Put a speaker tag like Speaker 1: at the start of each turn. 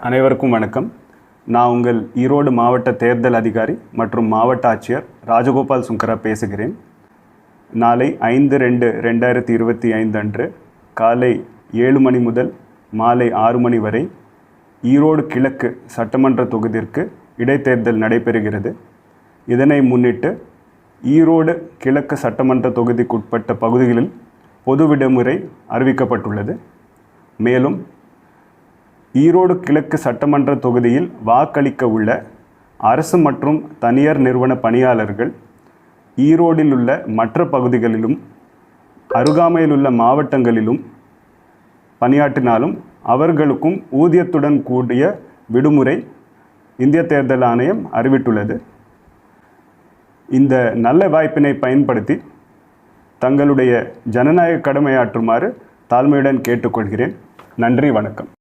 Speaker 1: அனைவருக்கும் வணக்கம். நான் உங்கள் ஈரோடு மாவட்ட தேர்தல் அதிகாரி மற்றும் மாவட்ட ஆட்சியர் ராஜகோபால் சுங்கரா பேசுகிறேன். நாளை 5/2/2025 அன்று காலை 7 மணி முதல் மாலை 6 மணி வரை ஈரோடு கிழக்கு சட்டமன்ற தொகுதிற்கு இடைத்தேர்தல் நடைபெறுகிறது. இதனை முன்னிட்டு ஈரோடு கிழக்கு சட்டமன்ற தொகுதிக்குட்பட்ட பகுதிகளில் பொது விடுமுறை அறிவிக்கப்பட்டுள்ளது. மேலும் ஈரோடு கிழக்கு சட்டமன்ற தொகுதியில் வாக்களிக்க உள்ள அரசு மற்றும் தனியார் நிறுவன பணியாளர்கள் ஈரோடில் உள்ள மற்ற பகுதிகளிலும் அருகாமையில் உள்ள மாவட்டங்களிலும் பணியாற்றினாலும் அவர்களுக்கும் ஊதியத்துடன் கூடிய விடுமுறை இந்திய தேர்தல் ஆணையம் அறிவித்துள்ளது. இந்த நல்ல வாய்ப்பினை பயன்படுத்தி தங்களுடைய ஜனநாயக கடமையாற்றுமாறு தாழ்மையுடன் கேட்டுக்கொள்கிறேன். நன்றி, வணக்கம்.